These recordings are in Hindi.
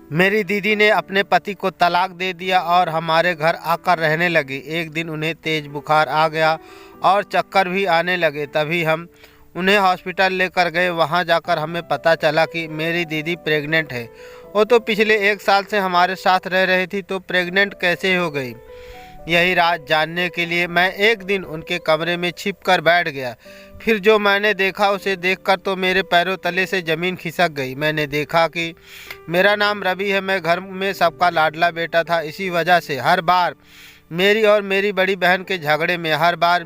मेरी दीदी ने अपने पति को तलाक दे दिया और हमारे घर आकर रहने लगी। एक दिन उन्हें तेज बुखार आ गया और चक्कर भी आने लगे। तभी हम उन्हें हॉस्पिटल लेकर गए। वहां जाकर हमें पता चला कि मेरी दीदी प्रेग्नेंट है। वो तो पिछले 1 साल से हमारे साथ रह रही थी, तो प्रेग्नेंट कैसे हो गई? यही राज जानने के लिए मैं एक दिन उनके कमरे में छिप कर बैठ गया। फिर जो मैंने देखा उसे देखकर तो मेरे पैरों तले से ज़मीन खिसक गई। मैंने देखा कि मेरा नाम रवि है। मैं घर में सबका लाडला बेटा था। इसी वजह से हर बार मेरी और मेरी बड़ी बहन के झगड़े में हर बार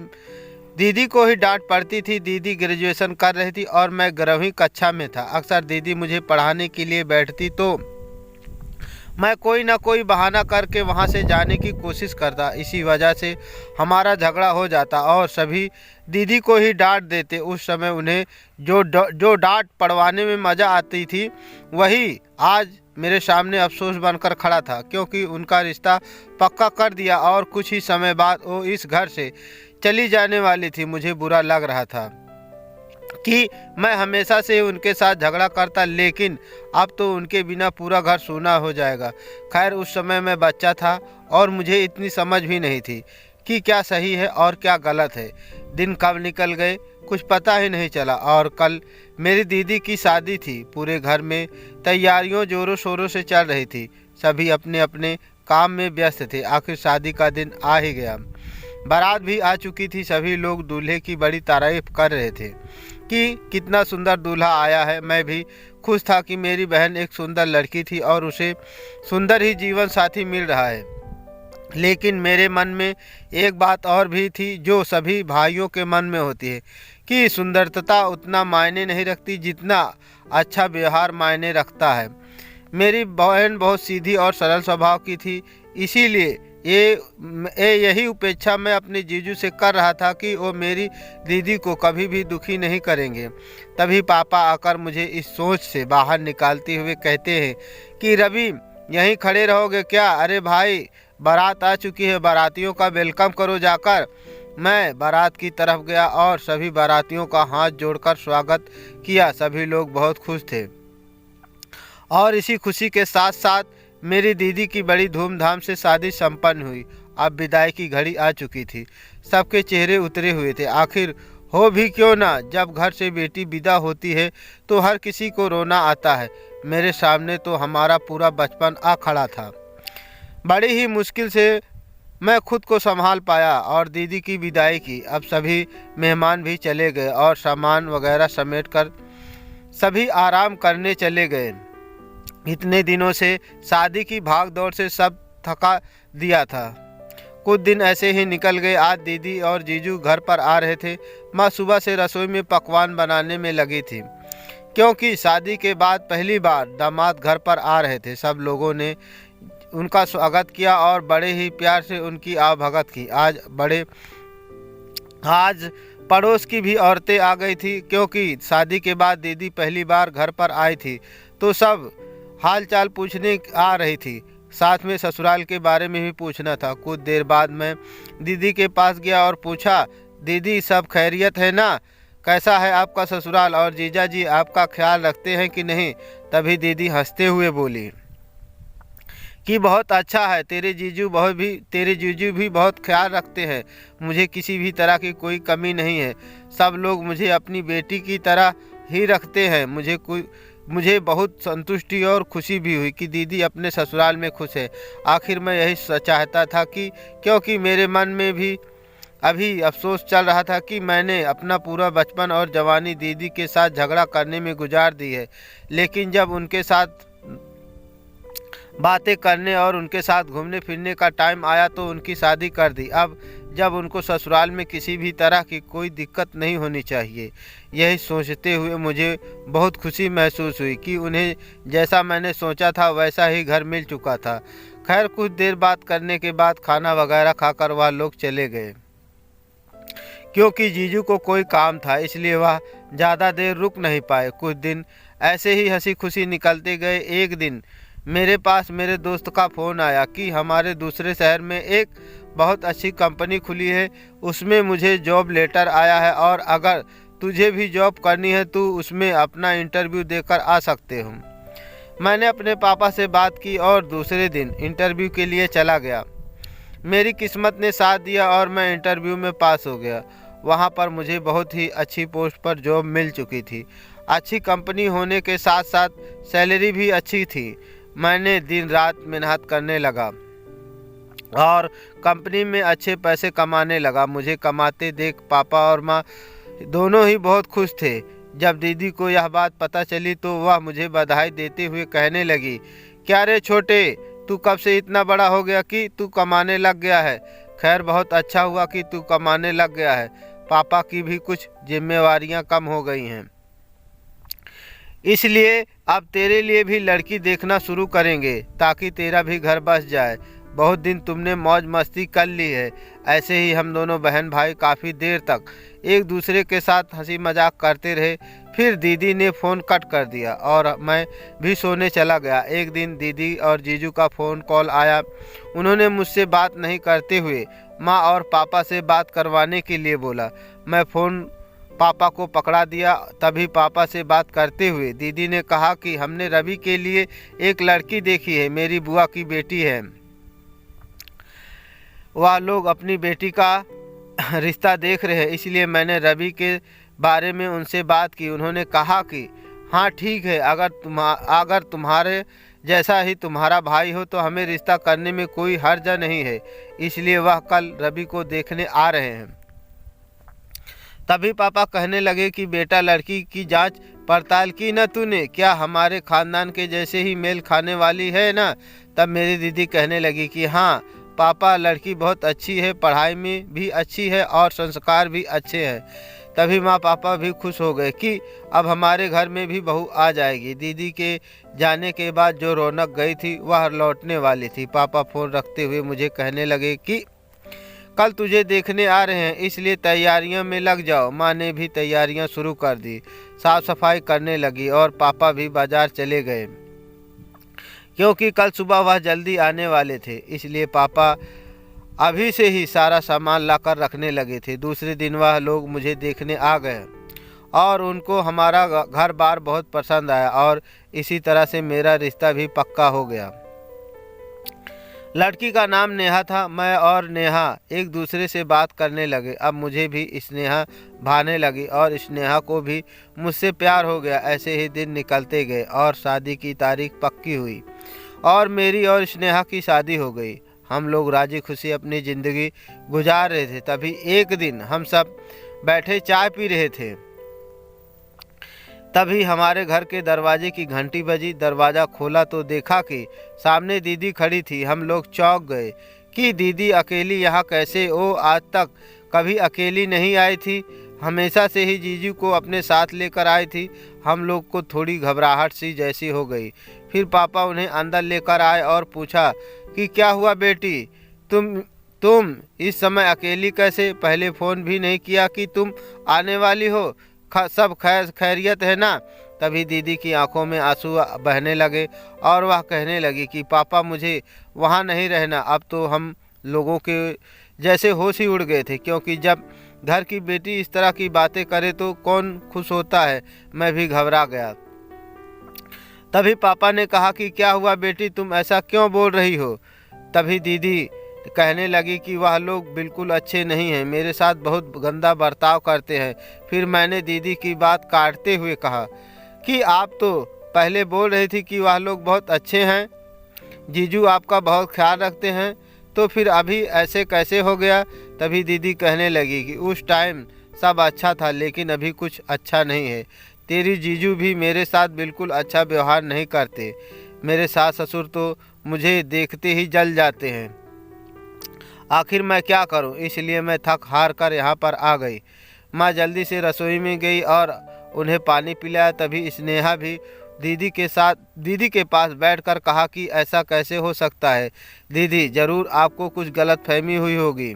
दीदी को ही डांट पड़ती थी। दीदी ग्रेजुएशन कर रही थी और मैं 11वीं कक्षा में था। अक्सर दीदी मुझे पढ़ाने के लिए बैठती तो मैं कोई ना कोई बहाना करके वहां से जाने की कोशिश करता। इसी वजह से हमारा झगड़ा हो जाता और सभी दीदी को ही डांट देते। उस समय उन्हें जो डांट पड़वाने में मज़ा आती थी, वही आज मेरे सामने अफसोस बनकर खड़ा था, क्योंकि उनका रिश्ता पक्का कर दिया और कुछ ही समय बाद वो इस घर से चली जाने वाली थी। मुझे बुरा लग रहा था कि मैं हमेशा से उनके साथ झगड़ा करता, लेकिन अब तो उनके बिना पूरा घर सूना हो जाएगा। खैर, उस समय मैं बच्चा था और मुझे इतनी समझ भी नहीं थी कि क्या सही है और क्या गलत है। दिन कब निकल गए कुछ पता ही नहीं चला और कल मेरी दीदी की शादी थी। पूरे घर में तैयारियों जोरों शोरों से चल रही थी। सभी अपने अपने काम में व्यस्त थे। आखिर शादी का दिन आ ही गया। बारात भी आ चुकी थी। सभी लोग दूल्हे की बड़ी तारीफ कर रहे थे कि कितना सुंदर दूल्हा आया है। मैं भी खुश था कि मेरी बहन एक सुंदर लड़की थी और उसे सुंदर ही जीवन साथी मिल रहा है। लेकिन मेरे मन में एक बात और भी थी, जो सभी भाइयों के मन में होती है, कि सुंदरता उतना मायने नहीं रखती जितना अच्छा व्यवहार मायने रखता है। मेरी बहन बहुत सीधी और सरल स्वभाव की थी, इसीलिए यही उपेक्षा मैं अपने जीजू से कर रहा था कि वो मेरी दीदी को कभी भी दुखी नहीं करेंगे। तभी पापा आकर मुझे इस सोच से बाहर निकालते हुए कहते हैं कि रवि, यहीं खड़े रहोगे क्या? अरे भाई, बारात आ चुकी है, बारातियों का वेलकम करो जाकर। मैं बारात की तरफ गया और सभी बारातियों का हाथ जोड़कर स्वागत किया। सभी लोग बहुत खुश थे और इसी खुशी के साथ साथ मेरी दीदी की बड़ी धूमधाम से शादी संपन्न हुई। अब विदाई की घड़ी आ चुकी थी। सबके चेहरे उतरे हुए थे। आखिर हो भी क्यों ना, जब घर से बेटी विदा होती है तो हर किसी को रोना आता है। मेरे सामने तो हमारा पूरा बचपन आ खड़ा था। बड़ी ही मुश्किल से मैं खुद को संभाल पाया और दीदी की विदाई की। अब सभी मेहमान भी चले गए और सामान वगैरह समेटकर सभी आराम करने चले गए। इतने दिनों से शादी की भाग दौड़ से सब थका दिया था। कुछ दिन ऐसे ही निकल गए। आज दीदी और जीजू घर पर आ रहे थे। माँ सुबह से रसोई में पकवान बनाने में लगी थी, क्योंकि शादी के बाद पहली बार दामाद घर पर आ रहे थे। सब लोगों ने उनका स्वागत किया और बड़े ही प्यार से उनकी आवभगत की। आज पड़ोस की भी औरतें आ गई थी, क्योंकि शादी के बाद दीदी पहली बार घर पर आई थी, तो सब हाल चाल पूछने आ रही थी। साथ में ससुराल के बारे में भी पूछना था। कुछ देर बाद मैं दीदी के पास गया और पूछा, दीदी सब खैरियत है ना? कैसा है आपका ससुराल और जीजा जी आपका ख्याल रखते हैं कि नहीं? तभी दीदी हंसते हुए बोली कि बहुत अच्छा है, तेरे जीजू भी बहुत ख्याल रखते हैं। मुझे किसी भी तरह की कोई कमी नहीं है। सब लोग मुझे अपनी बेटी की तरह ही रखते हैं। मुझे बहुत संतुष्टि और खुशी भी हुई कि दीदी अपने ससुराल में खुश है। आखिर मैं यही चाहता था कि क्योंकि मेरे मन में भी अभी अफसोस चल रहा था कि मैंने अपना पूरा बचपन और जवानी दीदी के साथ झगड़ा करने में गुजार दी है। लेकिन जब उनके साथ बातें करने और उनके साथ घूमने फिरने का टाइम आया तो उनकी शादी कर दी। अब जब उनको ससुराल में किसी भी तरह की कोई दिक्कत नहीं होनी चाहिए। यही सोचते हुए मुझे बहुत खुशी महसूस हुई कि उन्हें जैसा मैंने सोचा था वैसा ही घर मिल चुका था। खैर, कुछ देर बात करने के बाद खाना वगैरह खाकर वह लोग चले गए। क्योंकि जीजू को कोई काम था, इसलिए वह ज़्यादा देर रुक नहीं पाए। कुछ दिन ऐसे ही हंसी खुशी निकलते गए। एक दिन मेरे पास मेरे दोस्त का फ़ोन आया कि हमारे दूसरे शहर में एक बहुत अच्छी कंपनी खुली है, उसमें मुझे जॉब लेटर आया है और अगर तुझे भी जॉब करनी है तो उसमें अपना इंटरव्यू देकर आ सकते हो। मैंने अपने पापा से बात की और दूसरे दिन इंटरव्यू के लिए चला गया। मेरी किस्मत ने साथ दिया और मैं इंटरव्यू में पास हो गया। वहाँ पर मुझे बहुत ही अच्छी पोस्ट पर जॉब मिल चुकी थी। अच्छी कंपनी होने के साथ साथ सैलरी भी अच्छी थी। मैंने दिन रात मेहनत करने लगा और कंपनी में अच्छे पैसे कमाने लगा। मुझे कमाते देख पापा और माँ दोनों ही बहुत खुश थे। जब दीदी को यह बात पता चली तो वह मुझे बधाई देते हुए कहने लगी, क्या रे छोटे, तू कब से इतना बड़ा हो गया कि तू कमाने लग गया है। खैर बहुत अच्छा हुआ कि तू कमाने लग गया है। पापा की भी कुछ जिम्मेवारियां कम हो गई हैं, इसलिए अब तेरे लिए भी लड़की देखना शुरू करेंगे ताकि तेरा भी घर बस जाए। बहुत दिन तुमने मौज मस्ती कर ली है। ऐसे ही हम दोनों बहन भाई काफ़ी देर तक एक दूसरे के साथ हंसी मजाक करते रहे। फिर दीदी ने फ़ोन कट कर दिया और मैं भी सोने चला गया। एक दिन दीदी और जीजू का फ़ोन कॉल आया। उन्होंने मुझसे बात नहीं करते हुए माँ और पापा से बात करवाने के लिए बोला। मैं फ़ोन पापा को पकड़ा दिया। तभी पापा से बात करते हुए दीदी ने कहा कि हमने रवि के लिए एक लड़की देखी है, मेरी बुआ की बेटी है। वह लोग अपनी बेटी का रिश्ता देख रहे हैं, इसलिए मैंने रवि के बारे में उनसे बात की। उन्होंने कहा कि हाँ ठीक है, अगर तुम्हारे जैसा ही तुम्हारा भाई हो तो हमें रिश्ता करने में कोई हर्ज नहीं है। इसलिए वह कल रवि को देखने आ रहे हैं। तभी पापा कहने लगे कि बेटा, लड़की की जांच पड़ताल की ना तूने? क्या हमारे खानदान के जैसे ही मेल खाने वाली है ना? तब मेरी दीदी कहने लगी कि हाँ पापा, लड़की बहुत अच्छी है, पढ़ाई में भी अच्छी है और संस्कार भी अच्छे हैं। तभी माँ पापा भी खुश हो गए कि अब हमारे घर में भी बहू आ जाएगी। दीदी के जाने के बाद जो रौनक गई थी वह लौटने वाली थी। पापा फ़ोन रखते हुए मुझे कहने लगे कि कल तुझे देखने आ रहे हैं, इसलिए तैयारियों में लग जाओ। माँ ने भी तैयारियां शुरू कर दी, साफ सफाई करने लगी और पापा भी बाजार चले गए क्योंकि कल सुबह वह जल्दी आने वाले थे। इसलिए पापा अभी से ही सारा सामान लाकर रखने लगे थे। दूसरे दिन वह लोग मुझे देखने आ गए और उनको हमारा घर बार बहुत पसंद आया और इसी तरह से मेरा रिश्ता भी पक्का हो गया। लड़की का नाम नेहा था। मैं और नेहा एक दूसरे से बात करने लगे। अब मुझे भी स्नेहा भाने लगी और स्नेहा को भी मुझसे प्यार हो गया। ऐसे ही दिन निकलते गए और शादी की तारीख पक्की हुई और मेरी और स्नेहा की शादी हो गई। हम लोग राजी खुशी अपनी ज़िंदगी गुजार रहे थे। तभी एक दिन हम सब बैठे चाय पी रहे थे। तभी हमारे घर के दरवाजे की घंटी बजी। दरवाज़ा खोला तो देखा कि सामने दीदी खड़ी थी। हम लोग चौंक गए कि दीदी अकेली यहाँ कैसे? वो आज तक कभी अकेली नहीं आई थी, हमेशा से ही जीजू को अपने साथ लेकर आई थी। हम लोग को थोड़ी घबराहट सी जैसी हो गई। फिर पापा उन्हें अंदर लेकर आए और पूछा कि क्या हुआ बेटी, तुम इस समय अकेली कैसे? पहले फ़ोन भी नहीं किया कि तुम आने वाली हो। सब खैरियत है ना? तभी दीदी की आंखों में आंसू बहने लगे और वह कहने लगी कि पापा, मुझे वहाँ नहीं रहना। अब तो हम लोगों के जैसे होश ही उड़ गए थे, क्योंकि जब घर की बेटी इस तरह की बातें करे तो कौन खुश होता है। मैं भी घबरा गया। तभी पापा ने कहा कि क्या हुआ बेटी, तुम ऐसा क्यों बोल रही हो? तभी दीदी कहने लगी कि वह लोग बिल्कुल अच्छे नहीं हैं, मेरे साथ बहुत गंदा बर्ताव करते हैं। फिर मैंने दीदी की बात काटते हुए कहा कि आप तो पहले बोल रही थी कि वह लोग बहुत अच्छे हैं, जीजू आपका बहुत ख्याल रखते हैं, तो फिर अभी ऐसे कैसे हो गया? तभी दीदी कहने लगी कि उस टाइम सब अच्छा था, लेकिन अभी कुछ अच्छा नहीं है। तेरी जीजू भी मेरे साथ बिल्कुल अच्छा व्यवहार नहीं करते। मेरे सास ससुर तो मुझे देखते ही जल जाते हैं। आखिर मैं क्या करूं? इसलिए मैं थक हार कर यहाँ पर आ गई। माँ जल्दी से रसोई में गई और उन्हें पानी पिलाया। तभी स्नेहा भी दीदी के पास बैठकर कहा कि ऐसा कैसे हो सकता है दीदी, ज़रूर आपको कुछ गलतफहमी हुई होगी।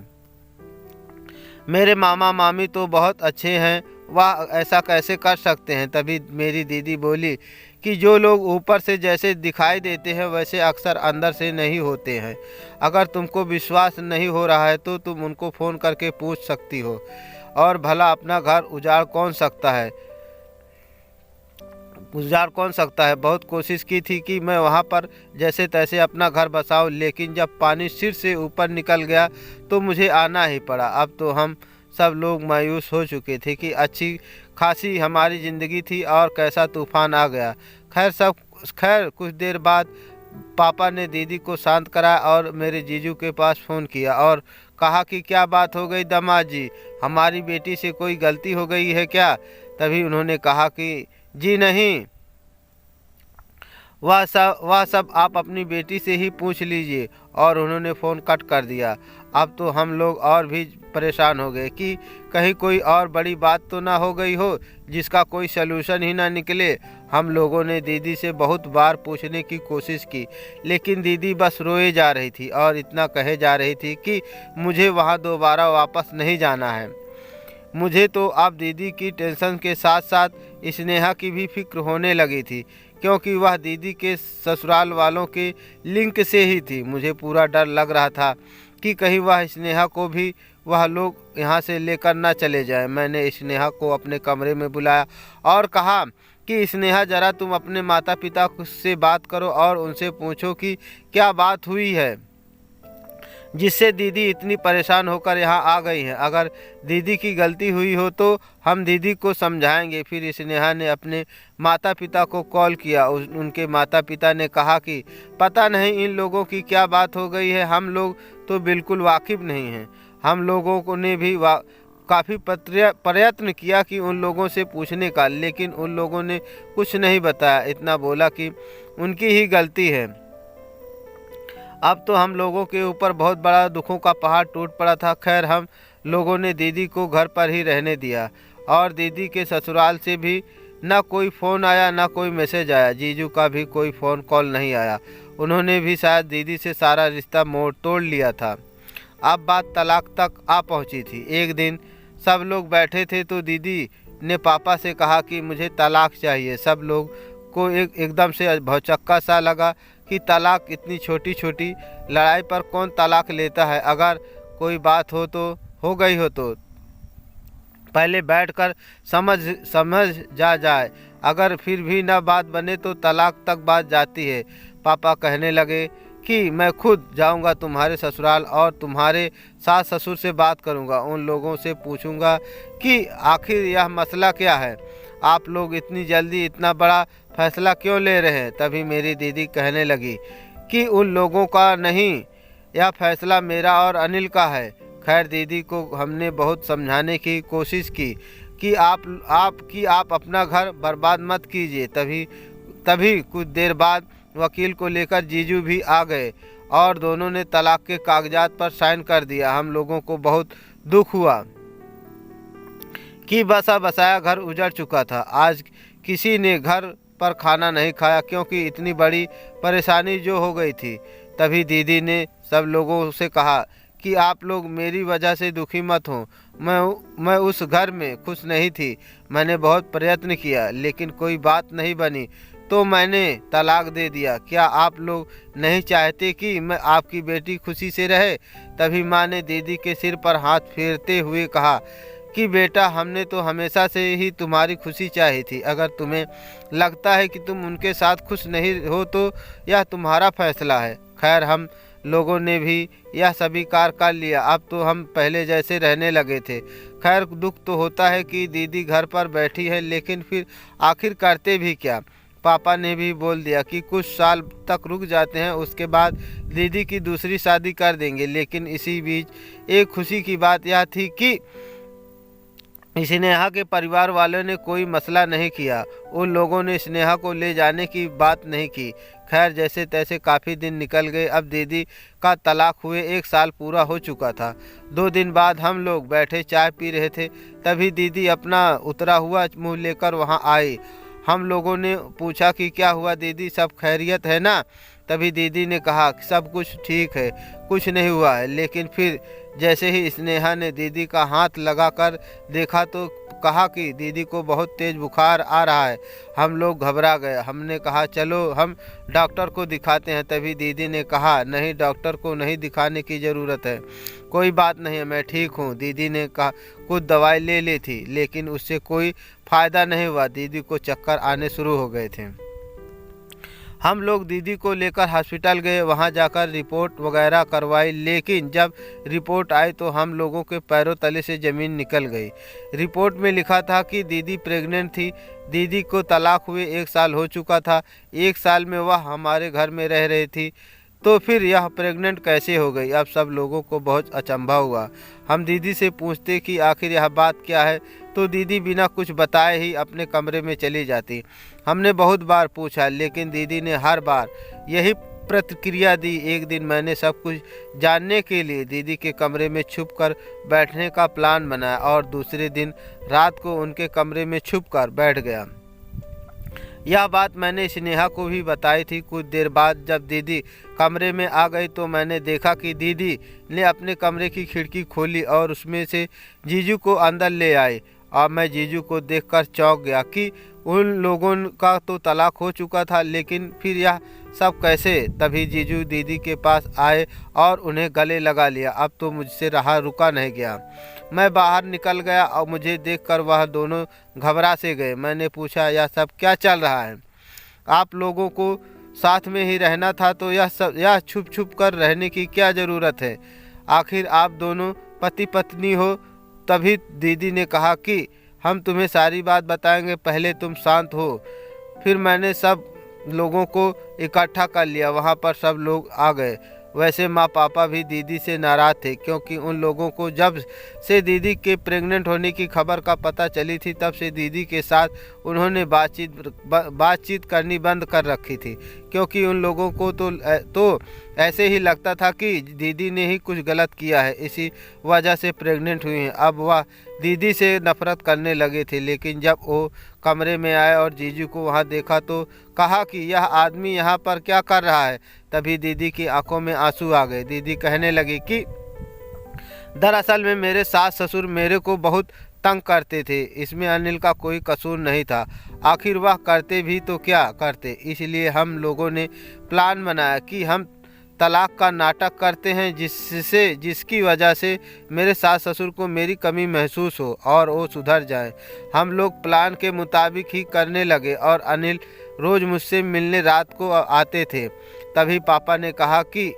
मेरे मामा मामी तो बहुत अच्छे हैं, वह ऐसा कैसे कर सकते हैं? तभी मेरी दीदी बोली कि जो लोग ऊपर से जैसे दिखाई देते हैं वैसे अक्सर अंदर से नहीं होते हैं। अगर तुमको विश्वास नहीं हो रहा है तो तुम उनको फ़ोन करके पूछ सकती हो। और भला अपना घर उजाड़ कौन सकता है? गुजार कौन सकता है। बहुत कोशिश की थी कि मैं वहाँ पर जैसे तैसे अपना घर बसाऊं, लेकिन जब पानी सिर से ऊपर निकल गया तो मुझे आना ही पड़ा। अब तो हम सब लोग मायूस हो चुके थे कि अच्छी खासी हमारी ज़िंदगी थी और कैसा तूफान आ गया। खैर कुछ देर बाद पापा ने दीदी को शांत कराया और मेरे जीजू के पास फ़ोन किया और कहा कि क्या बात हो गई दामाद जी, हमारी बेटी से कोई गलती हो गई है क्या। तभी उन्होंने कहा कि जी नहीं, वह सब आप अपनी बेटी से ही पूछ लीजिए। और उन्होंने फ़ोन कट कर दिया। अब तो हम लोग और भी परेशान हो गए कि कहीं कोई और बड़ी बात तो ना हो गई हो जिसका कोई सलूशन ही ना निकले। हम लोगों ने दीदी से बहुत बार पूछने की कोशिश की, लेकिन दीदी बस रोए जा रही थी और इतना कहे जा रही थी कि मुझे वहाँ दोबारा वापस नहीं जाना है। मुझे तो अब दीदी की टेंशन के साथ साथ स्नेहा की भी फिक्र होने लगी थी, क्योंकि वह दीदी के ससुराल वालों के लिंक से ही थी। मुझे पूरा डर लग रहा था कि कहीं वह स्नेहा को भी वह लोग यहाँ से लेकर ना चले जाएं। मैंने स्नेहा को अपने कमरे में बुलाया और कहा कि स्नेहा, ज़रा तुम अपने माता पिता से बात करो और उनसे पूछो कि क्या बात हुई है जिससे दीदी इतनी परेशान होकर यहाँ आ गई हैं। अगर दीदी की गलती हुई हो तो हम दीदी को समझाएंगे। फिर स्नेहा ने अपने माता पिता को कॉल किया। उनके माता पिता ने कहा कि पता नहीं इन लोगों की क्या बात हो गई है, हम लोग तो बिल्कुल वाकिफ़ नहीं हैं। हम लोगों ने भी काफ़ी प्रयत्न किया कि उन लोगों से पूछने का, लेकिन उन लोगों ने कुछ नहीं बताया। इतना बोला कि उनकी ही गलती है। अब तो हम लोगों के ऊपर बहुत बड़ा दुखों का पहाड़ टूट पड़ा था। खैर हम लोगों ने दीदी को घर पर ही रहने दिया और दीदी के ससुराल से भी ना कोई फ़ोन आया ना कोई मैसेज आया। जीजू का भी कोई फ़ोन कॉल नहीं आया। उन्होंने भी शायद दीदी से सारा रिश्ता मोड़ तोड़ लिया था। अब बात तलाक तक आ पहुंची थी। एक दिन सब लोग बैठे थे तो दीदी ने पापा से कहा कि मुझे तलाक चाहिए। सब लोग को एकदम से भौचक्का सा लगा कि तलाक, इतनी छोटी छोटी लड़ाई पर कौन तलाक लेता है। अगर कोई बात हो गई हो तो पहले बैठकर समझ जाए। अगर फिर भी ना बात बने तो तलाक तक बात जाती है। पापा कहने लगे कि मैं खुद जाऊंगा तुम्हारे ससुराल और तुम्हारे सास ससुर से बात करूंगा। उन लोगों से पूछूंगा कि आखिर यह मसला क्या है, आप लोग इतनी जल्दी इतना बड़ा फैसला क्यों ले रहे हैं। तभी मेरी दीदी कहने लगी कि उन लोगों का नहीं, यह फैसला मेरा और अनिल का है। खैर दीदी को हमने बहुत समझाने की कोशिश की कि आप अपना घर बर्बाद मत कीजिए। तभी कुछ देर बाद वकील को लेकर जीजू भी आ गए और दोनों ने तलाक के कागजात पर साइन कर दिया। हम लोगों को बहुत दुख हुआ कि बसा बसाया घर उजड़ चुका था। आज किसी ने घर पर खाना नहीं खाया, क्योंकि इतनी बड़ी परेशानी जो हो गई थी। तभी दीदी ने सब लोगों से कहा कि आप लोग मेरी वजह से दुखी मत हो। मैं उस घर में खुश नहीं थी। मैंने बहुत प्रयत्न किया लेकिन कोई बात नहीं बनी तो मैंने तलाक दे दिया। क्या आप लोग नहीं चाहते कि मैं आपकी बेटी खुशी से रहे। तभी माँ ने दीदी के सिर पर हाथ फेरते हुए कहा कि बेटा, हमने तो हमेशा से ही तुम्हारी खुशी चाही थी। अगर तुम्हें लगता है कि तुम उनके साथ खुश नहीं हो तो यह तुम्हारा फैसला है। खैर हम लोगों ने भी यह स्वीकार कर लिया। अब तो हम पहले जैसे रहने लगे थे। खैर दुख तो होता है कि दीदी घर पर बैठी है, लेकिन फिर आखिर करते भी क्या। पापा ने भी बोल दिया कि कुछ साल तक रुक जाते हैं, उसके बाद दीदी की दूसरी शादी कर देंगे। लेकिन इसी बीच एक खुशी की बात यह थी कि स्नेहा के परिवार वालों ने कोई मसला नहीं किया। उन लोगों ने स्नेहा को ले जाने की बात नहीं की। खैर जैसे तैसे काफ़ी दिन निकल गए। अब दीदी का तलाक हुए 1 साल पूरा हो चुका था। 2 दिन बाद हम लोग बैठे चाय पी रहे थे, तभी दीदी अपना उतरा हुआ मुँह लेकर वहाँ आई। हम लोगों ने पूछा कि क्या हुआ दीदी, सब खैरियत है ना। तभी दीदी ने कहा कि सब कुछ ठीक है, कुछ नहीं हुआ है। लेकिन फिर जैसे ही स्नेहा ने दीदी का हाथ लगाकर देखा तो कहा कि दीदी को बहुत तेज़ बुखार आ रहा है। हम लोग घबरा गए। हमने कहा चलो हम डॉक्टर को दिखाते हैं। तभी दीदी ने कहा नहीं, डॉक्टर को नहीं दिखाने की ज़रूरत है, कोई बात नहीं है, मैं ठीक हूँ। दीदी ने कहा कुछ दवाई ले ली थी लेकिन उससे कोई फ़ायदा नहीं हुआ। दीदी को चक्कर आने शुरू हो गए थे। हम लोग दीदी को लेकर हॉस्पिटल गए, वहां जाकर रिपोर्ट वगैरह करवाई। लेकिन जब रिपोर्ट आई तो हम लोगों के पैरों तले से ज़मीन निकल गई। रिपोर्ट में लिखा था कि दीदी प्रेग्नेंट थी। दीदी को तलाक हुए 1 साल हो चुका था। 1 साल में वह हमारे घर में रह रही थी, तो फिर यह प्रेग्नेंट कैसे हो गई? अब सब लोगों को बहुत अचंभा हुआ। हम दीदी से पूछते कि आखिर यह बात क्या है, तो दीदी बिना कुछ बताए ही अपने कमरे में चली जाती। हमने बहुत बार पूछा लेकिन दीदी ने हर बार यही प्रतिक्रिया दी। एक दिन मैंने सब कुछ जानने के लिए दीदी के कमरे में छुपकर बैठने का प्लान बनाया और दूसरे दिन रात को उनके कमरे में छुपकर बैठ गया। यह बात मैंने स्नेहा को भी बताई थी। कुछ देर बाद जब दीदी कमरे में आ गई तो मैंने देखा कि दीदी ने अपने कमरे की खिड़की खोली और उसमें से जीजू को अंदर ले आई। और मैं जीजू को देखकर चौंक गया कि उन लोगों का तो तलाक हो चुका था, लेकिन फिर यह सब कैसे? तभी जीजू दीदी के पास आए और उन्हें गले लगा लिया। अब तो मुझसे रहा रुका नहीं गया। मैं बाहर निकल गया और मुझे देखकर वह दोनों घबरा से गए। मैंने पूछा यह सब क्या चल रहा है? आप लोगों को साथ में ही रहना था तो यह छुप छुप कर रहने की क्या ज़रूरत है? आखिर आप दोनों पति पत्नी हो। तभी दीदी ने कहा कि हम तुम्हें सारी बात बताएंगे, पहले तुम शांत हो। फिर मैंने सब लोगों को इकट्ठा कर लिया। वहाँ पर सब लोग आ गए। वैसे माँ पापा भी दीदी से नाराज़ थे क्योंकि उन लोगों को जब से दीदी के प्रेग्नेंट होने की खबर का पता चली थी तब से दीदी के साथ उन्होंने बातचीत करनी बंद कर रखी थी, क्योंकि उन लोगों को तो ऐसे ही लगता था कि दीदी ने ही कुछ गलत किया है, इसी वजह से प्रेग्नेंट हुई हैं। अब वह दीदी से नफरत करने लगे थे। लेकिन जब वो कमरे में आए और जीजू को वहाँ देखा तो कहा कि यह आदमी यहाँ पर क्या कर रहा है? तभी दीदी की आंखों में आंसू आ गए। दीदी कहने लगी कि दरअसल में मेरे सास ससुर मेरे को बहुत तंग करते थे, इसमें अनिल का कोई कसूर नहीं था। आखिर वह करते भी तो क्या करते। इसलिए हम लोगों ने प्लान बनाया कि हम तलाक का नाटक करते हैं जिसकी वजह से मेरे सास ससुर को मेरी कमी महसूस हो और वो सुधर जाए। हम लोग प्लान के मुताबिक ही करने लगे और अनिल रोज़ मुझसे मिलने रात को आते थे। तभी पापा ने कहा कि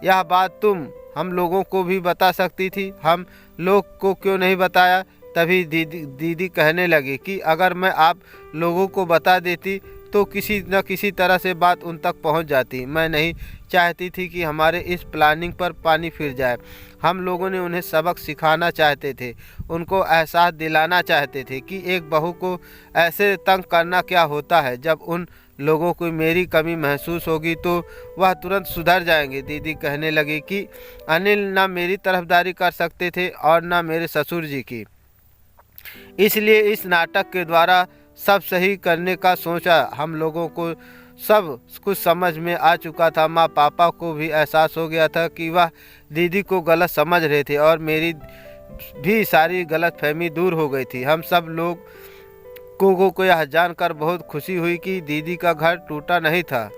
यह बात तुम हम लोगों को भी बता सकती थी, हम लोग को क्यों नहीं बताया? तभी दीदी कहने लगी कि अगर मैं आप लोगों को बता देती तो किसी न किसी तरह से बात उन तक पहुंच जाती। मैं नहीं चाहती थी कि हमारे इस प्लानिंग पर पानी फिर जाए। हम लोगों ने उन्हें सबक सिखाना चाहते थे, उनको एहसास दिलाना चाहते थे कि एक बहू को ऐसे तंग करना क्या होता है। जब उन लोगों को मेरी कमी महसूस होगी तो वह तुरंत सुधर जाएंगे। दीदी कहने लगी कि अनिल ना मेरी तरफदारी कर सकते थे और ना मेरे ससुर जी की, इसलिए इस नाटक के द्वारा सब सही करने का सोचा। हम लोगों को सब कुछ समझ में आ चुका था। माँ पापा को भी एहसास हो गया था कि वह दीदी को गलत समझ रहे थे और मेरी भी सारी गलतफहमी दूर हो गई थी। हम सब लोगों को यह जानकर बहुत खुशी हुई कि दीदी का घर टूटा नहीं था।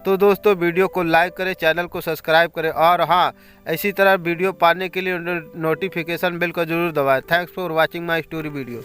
तो दोस्तों वीडियो को लाइक करें, चैनल को सब्सक्राइब करें और हाँ, इसी तरह वीडियो पाने के लिए नोटिफिकेशन बेल को जरूर दबाएं। Thanks for watching my story video.